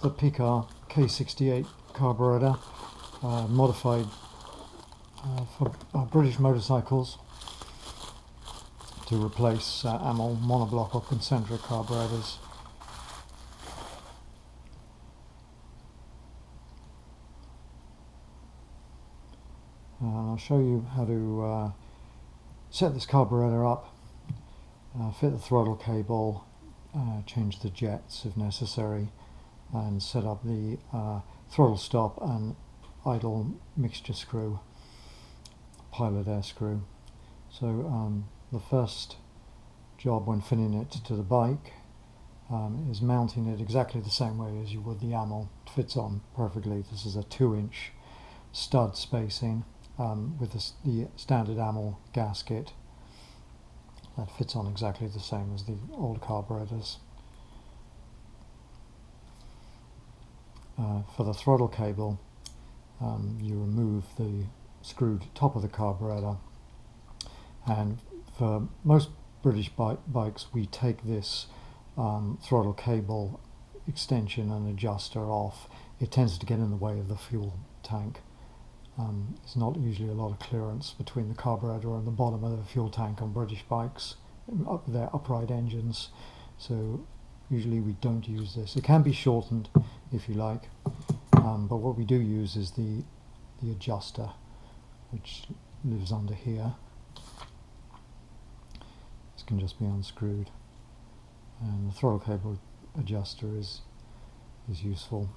the Pekar K68 carburetor, modified for British motorcycles to replace Amal monoblock or concentric carburetors. I'll show you how to set this carburetor up, fit the throttle cable, change the jets if necessary, and set up the throttle stop and idle mixture screw, pilot air screw. So the first job when fitting it to the bike is mounting it exactly the same way as you would the Amal. It fits on perfectly. This is a 2-inch stud spacing with the standard Amal gasket. That fits on exactly the same as the old carburetors. For the throttle cable, you remove the screwed top of the carburetor, and for most British bikes we take this throttle cable extension and adjuster off. It tends to get in the way of the fuel tank. There's not usually a lot of clearance between the carburetor and the bottom of the fuel tank on British bikes, their upright engines, so usually we don't use this. It can be shortened if you like, but what we do use is the adjuster, which lives under here. This can just be unscrewed, and the throttle cable adjuster is useful.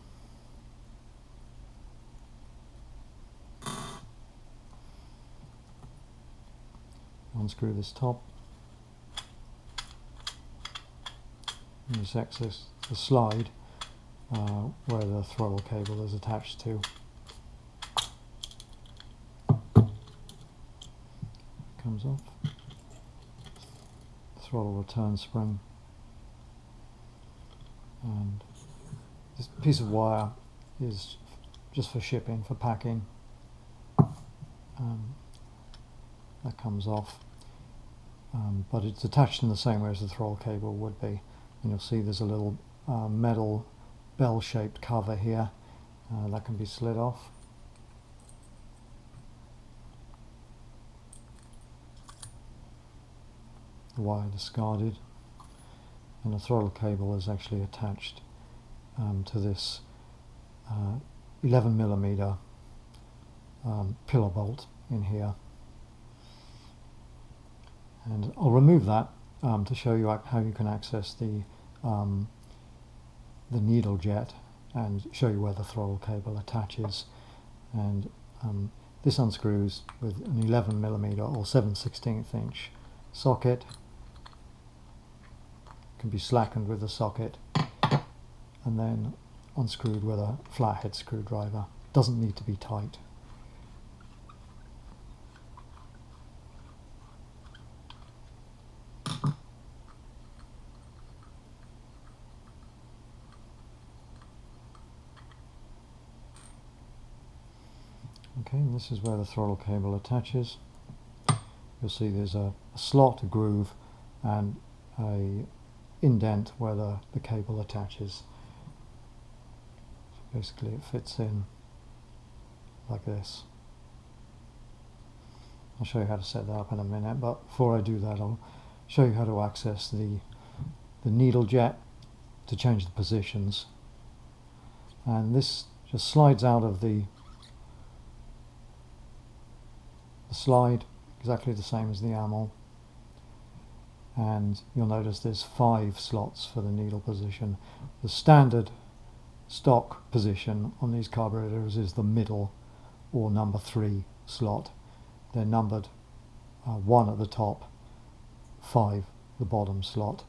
Unscrew this top, and this access the slide where the throttle cable is attached to. Comes off. Throttle return spring, and this piece of wire is just for shipping, for packing. That comes off, but it's attached in the same way as the throttle cable would be. And you'll see there's a little metal bell-shaped cover here that can be slid off. The wire discarded, and the throttle cable is actually attached to this 11mm pillar bolt in here. And I'll remove that to show you how you can access the needle jet and show you where the throttle cable attaches. And this unscrews with an 11mm or 7/16 inch socket. Can be slackened with the socket and then unscrewed with a flathead screwdriver. Doesn't need to be tight. Okay, and this is where the throttle cable attaches. You'll see there's a slot, a groove, and a indent where the cable attaches. So basically it fits in like this. I'll show you how to set that up in a minute, but before I do that I'll show you how to access the needle jet to change the positions. And this just slides out of the slide, exactly the same as the Amal, and you'll notice there's 5 slots for the needle position. The standard stock position on these carburetors is the middle or number 3 slot. They're numbered 1 at the top, 5 the bottom slot,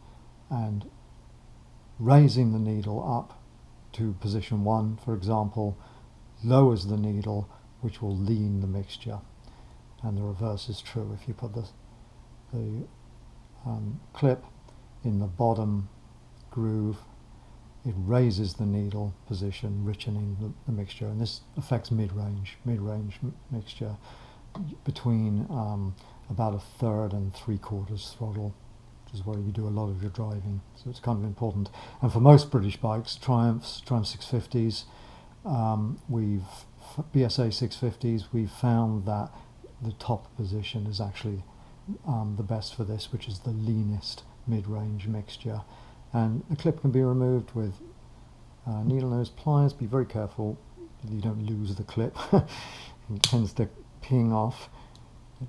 and raising the needle up to position 1, for example, lowers the needle, which will lean the mixture. And the reverse is true. If you put the clip in the bottom groove, it raises the needle position, richening the mixture, and this affects mid-range mixture between about 1/3 and 3/4 throttle. which is where you do a lot of your driving, so it's kind of important. And for most British bikes, Triumph 650s, BSA 650s, we've found that the top position is actually the best for this, which is the leanest mid-range mixture. And the clip can be removed with needle nose pliers. Be very careful that you don't lose the clip. It tends to ping off,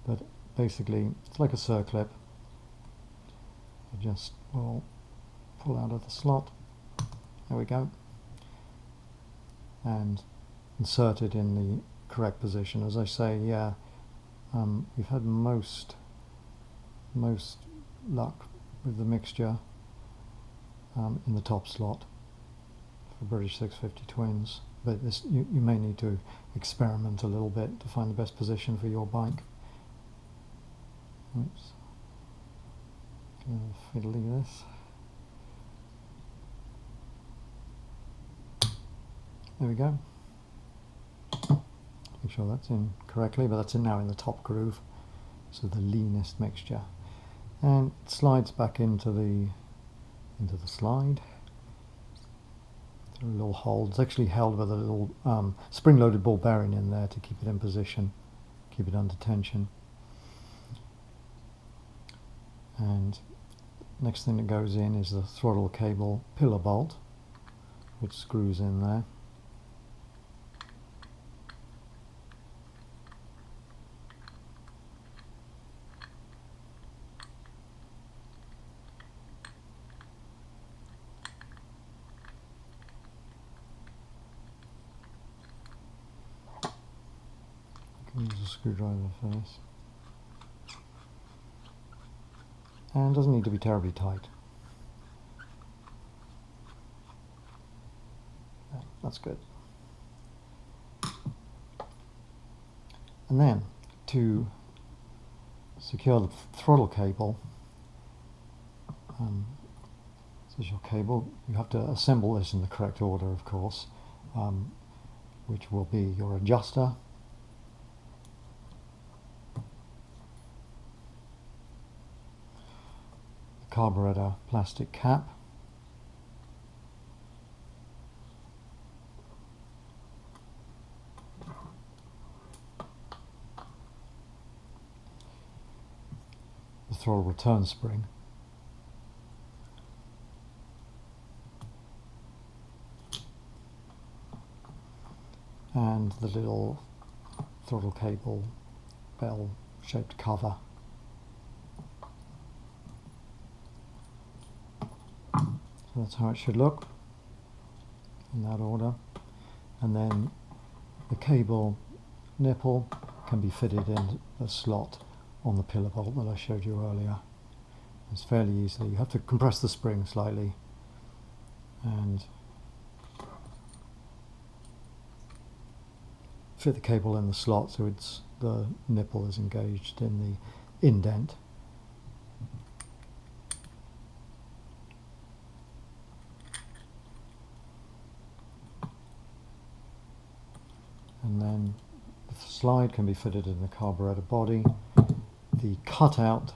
but basically it's like a circlip. You just will pull out of the slot, there we go, and insert it in the correct position. As I say, yeah, we've had most luck with the mixture in the top slot for British 650 twins, but this you may need to experiment a little bit to find the best position for your bike. Oops, fiddly this. There we go. Make sure that's in correctly, but that's now in the top groove, so the leanest mixture, and it slides back into the slide through a little hole. It's actually held with a little spring-loaded ball bearing in there to keep it in position, keep it under tension. And next thing that goes in is the throttle cable pillar bolt, which screws in there. Use a screwdriver for this, and doesn't need to be terribly tight. Yeah, that's good. And then to secure the throttle cable, this is your cable. You have to assemble this in the correct order, of course, which will be your adjuster, carburetor plastic cap, the throttle return spring, and the little throttle cable bell shaped cover. So that's how it should look, in that order. And then the cable nipple can be fitted in a slot on the pillar bolt that I showed you earlier. It's fairly easily. You have to compress the spring slightly and fit the cable in the slot so the nipple is engaged in the indent. And then the slide can be fitted in the carburetor body. The cutout,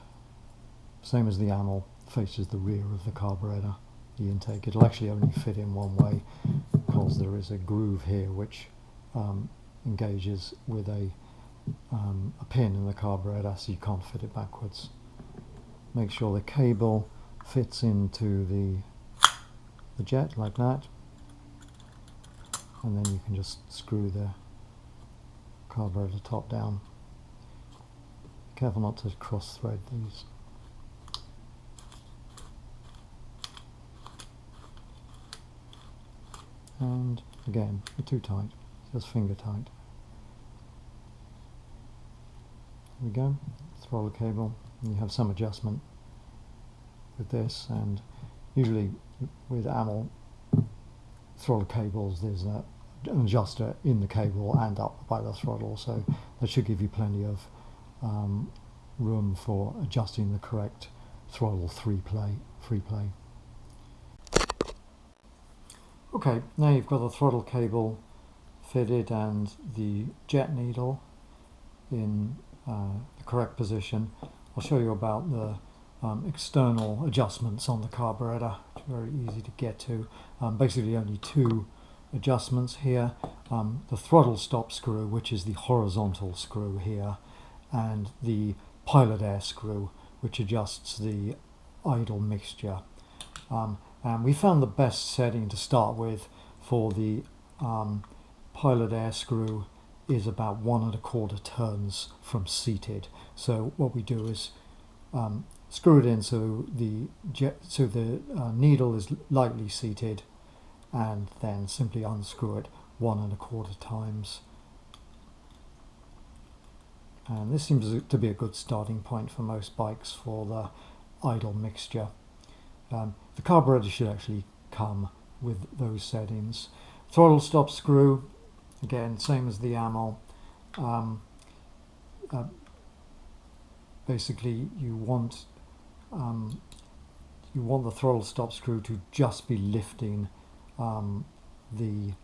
same as the Amal, faces the rear of the carburetor, the intake. It'll actually only fit in one way because there is a groove here which engages with a pin in the carburetor, so you can't fit it backwards. Make sure the cable fits into the jet like that, and then you can just screw the carburetor top down. Careful not to cross thread these. And again, not too tight, just finger tight. There we go, throttle cable. And you have some adjustment with this, and usually with Amal throttle cables there's an adjuster in the cable and up by the throttle, so that should give you plenty of room for adjusting the correct throttle free play. Okay, now you've got the throttle cable fitted and the jet needle in the correct position. I'll show you about the external adjustments on the carburetor. It's very easy to get to. Basically only two adjustments here. The throttle stop screw, which is the horizontal screw here, and the pilot air screw, which adjusts the idle mixture. And we found the best setting to start with for the pilot air screw is about 1 1/4 turns from seated. So what we do is screw it in so the needle is lightly seated, and then simply unscrew it 1 1/4 times. And this seems to be a good starting point for most bikes for the idle mixture. The carburetor should actually come with those settings. Throttle stop screw, again, same as the Amal. Basically, you want the throttle stop screw to just be lifting the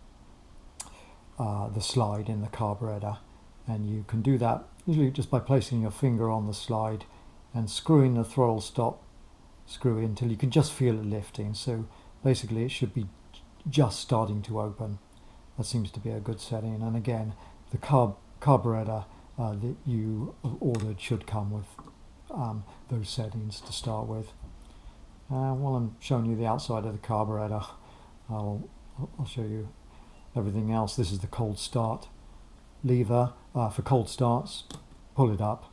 slide in the carburetor, and you can do that usually just by placing your finger on the slide and screwing the throttle stop screw in until you can just feel it lifting. So basically it should be just starting to open. That seems to be a good setting. And again, the carburetor that you ordered should come with those settings to start with. While I'm showing you the outside of the carburetor, I'll show you everything else. This is the cold start lever for cold starts. Pull it up.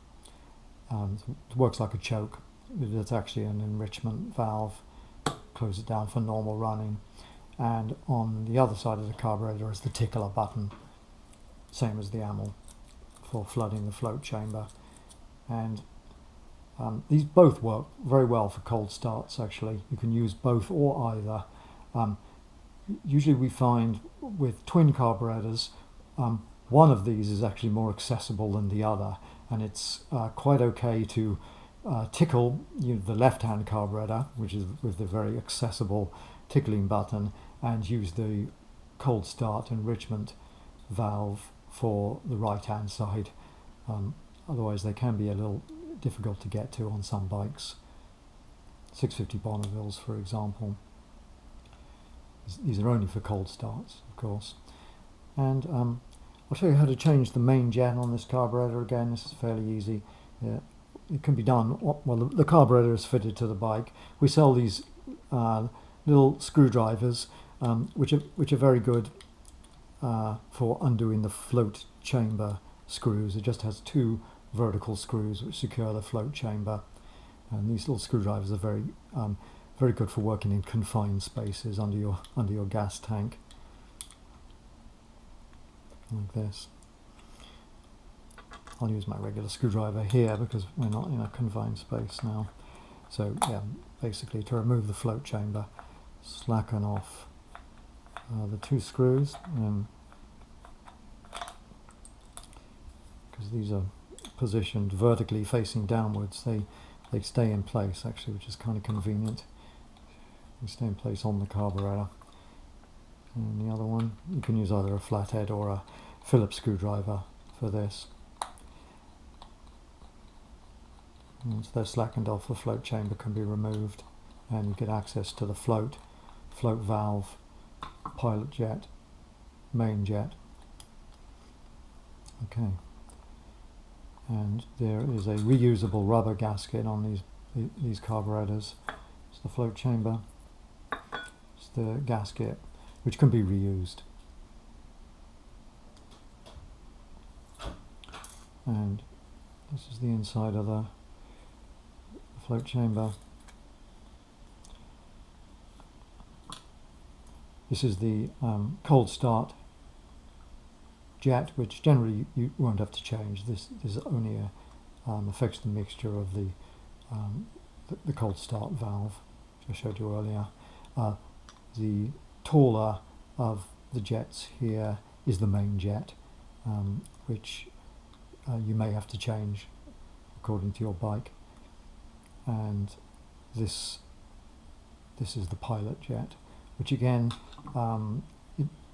It works like a choke. It's actually an enrichment valve. Close it down for normal running. And on the other side of the carburetor is the tickler button, same as the Amal, for flooding the float chamber. And these both work very well for cold starts. Actually, you can use both or either. Usually we find with twin carburetors, one of these is actually more accessible than the other, and it's quite okay to tickle the left-hand carburetor, which is with the very accessible tickling button, and use the cold start enrichment valve for the right-hand side. Otherwise they can be a little difficult to get to on some bikes. 650 Bonnevilles, for example. These are only for cold starts, of course. And I'll show you how to change the main jet on this carburetor. Again, this is fairly easy. It can be done, well, the carburetor is fitted to the bike. We sell these little screwdrivers, which are very good for undoing the float chamber screws. It just has 2 vertical screws which secure the float chamber, and these little screwdrivers are very good for working in confined spaces under your gas tank, like this. I'll use my regular screwdriver here because we're not in a confined space now. So yeah, basically to remove the float chamber, slacken off the 2 screws, because these are positioned vertically facing downwards, they stay in place actually, which is kind of convenient. They stay in place on the carburetor. And the other one, you can use either a flathead or a Phillips screwdriver for this. Once they're slackened off, the float chamber can be removed, and you get access to the float valve, pilot jet, main jet. Okay. And there is a reusable rubber gasket on these carburetors. It's the float chamber, it's the gasket, which can be reused. And this is the inside of the float chamber. This is the cold start jet, which generally you won't have to change. This only affects the mixture of the cold start valve, which I showed you earlier. The taller of the jets here is the main jet, which you may have to change according to your bike. And this is the pilot jet, which again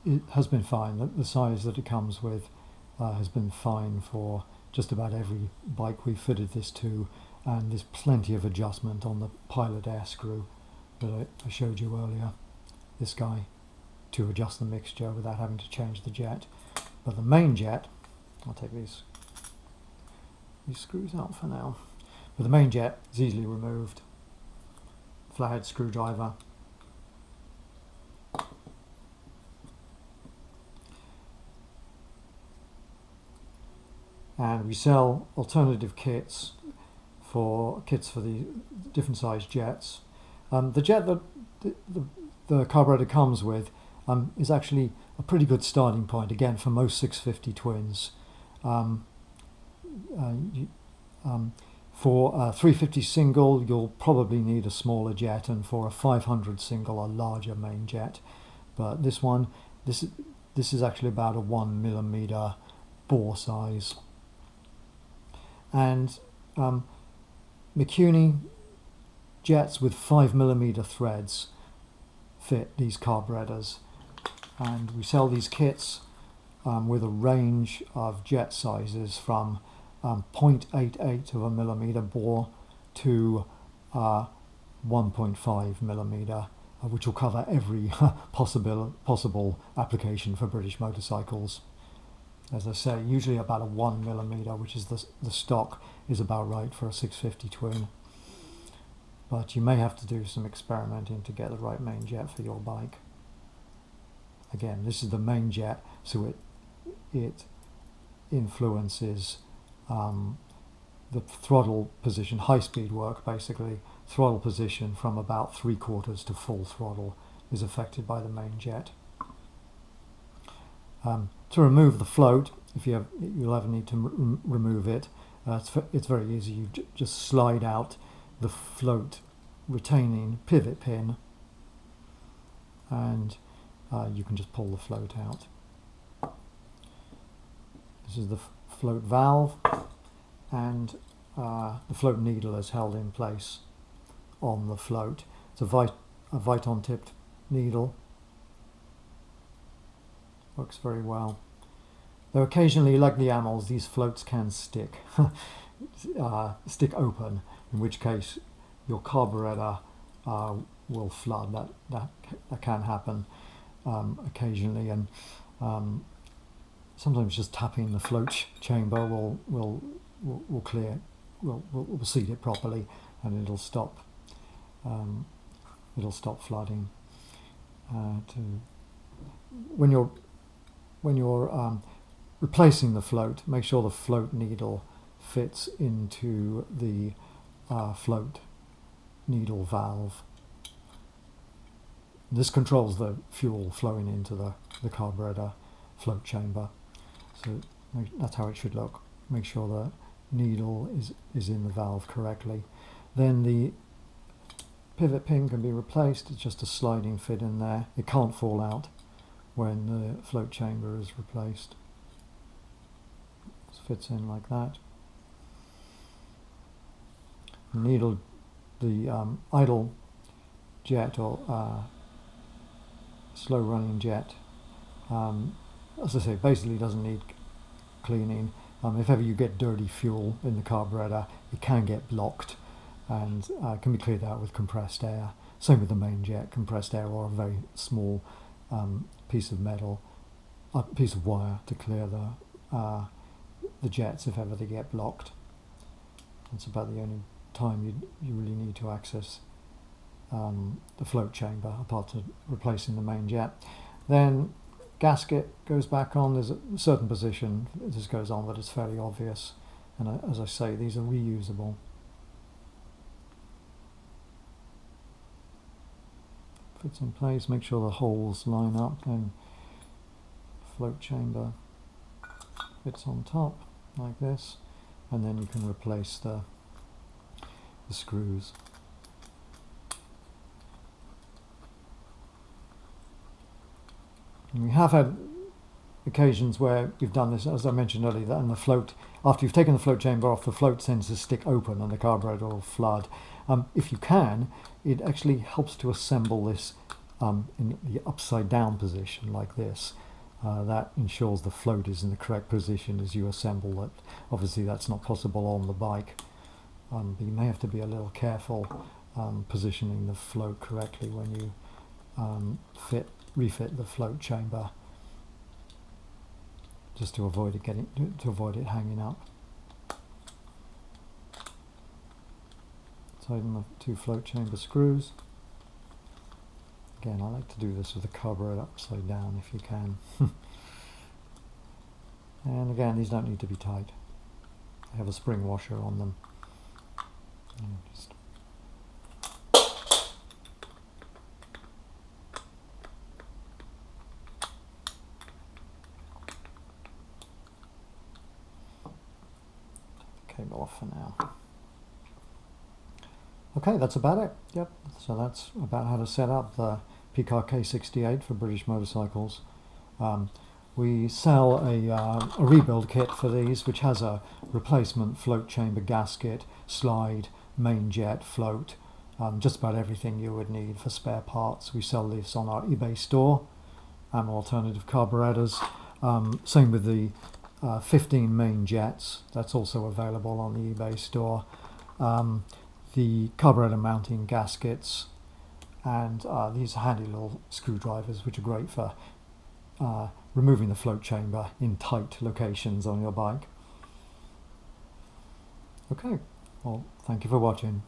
it has been fine. The size that it comes with has been fine for just about every bike we've fitted this to, and there's plenty of adjustment on the pilot air screw that I showed you earlier, this guy, to adjust the mixture without having to change the jet. But the main jet, I'll take these screws out for now, but the main jet is easily removed. Flathead screwdriver. And we sell alternative kits for the different size jets. The jet that the carburetor comes with is actually a pretty good starting point, again, for most 650 twins. For a 350 single, you'll probably need a smaller jet, and for a 500 single, a larger main jet. But this one, this is actually about a 1mm bore size. And Mikuni jets with 5mm threads fit these carburetors, and we sell these kits with a range of jet sizes from 0.88 of a millimeter bore to 1.5mm, which will cover every possible application for British motorcycles. As I say, usually about a 1mm, which is the stock, is about right for a 650 twin. But you may have to do some experimenting to get the right main jet for your bike. Again, this is the main jet, so it influences the throttle position, high speed work basically. Throttle position from about 3/4 to full throttle is affected by the main jet. To remove the float, if you'll ever need to remove it, it's very easy. You just slide out the float retaining pivot pin, and you can just pull the float out. This is the float valve, and the float needle is held in place on the float. It's a Viton tipped needle. Works very well. Though occasionally, like the Amals, these floats can stick open, in which case your carburetor will flood. That can happen occasionally, and sometimes just tapping the float chamber will seat it properly, and it'll stop flooding. When you're replacing the float, make sure the float needle fits into the float needle valve. This controls the fuel flowing into the carburetor float chamber. So that's how it should look. Make sure the needle is in the valve correctly. Then the pivot pin can be replaced. It's just a sliding fit in there. It can't fall out when the float chamber is replaced. It fits in like that. The needle, the idle jet or slow running jet, as I say, basically doesn't need cleaning. If ever you get dirty fuel in the carburetor, it can get blocked and can be cleared out with compressed air. Same with the main jet, compressed air or a very small piece of metal, a piece of wire to clear the jets if ever they get blocked. That's about the only time you really need to access the float chamber, apart to replacing the main jet. Then gasket goes back on. There's a certain position this goes on that is fairly obvious, and as I say, these are reusable. Fits in place. Make sure the holes line up, then float chamber fits on top like this, and then you can replace the screws. And we have had occasions where we've done this, as I mentioned earlier, and the float, after you've taken the float chamber off, the float tends to stick open and the carburetor will flood. If you can, it actually helps to assemble this in the upside down position like this. That ensures the float is in the correct position as you assemble it. Obviously that's not possible on the bike. but you may have to be a little careful positioning the float correctly when you refit the float chamber, just to avoid it hanging up. Tighten the 2 float chamber screws. Again, I like to do this with the carburetor upside down if you can. And again, these don't need to be tight. They have a spring washer on them. And just take the cable off for now. Okay, that's about it. Yep, so that's about how to set up the Pekar K68 for British motorcycles. We sell a rebuild kit for these, which has a replacement float chamber gasket, slide, main jet, float, just about everything you would need for spare parts. We sell this on our eBay store, Amal alternative carburetors. Same with the 15 main jets, that's also available on the eBay store. The carburetor mounting gaskets, and these handy little screwdrivers which are great for removing the float chamber in tight locations on your bike. Okay, well, thank you for watching.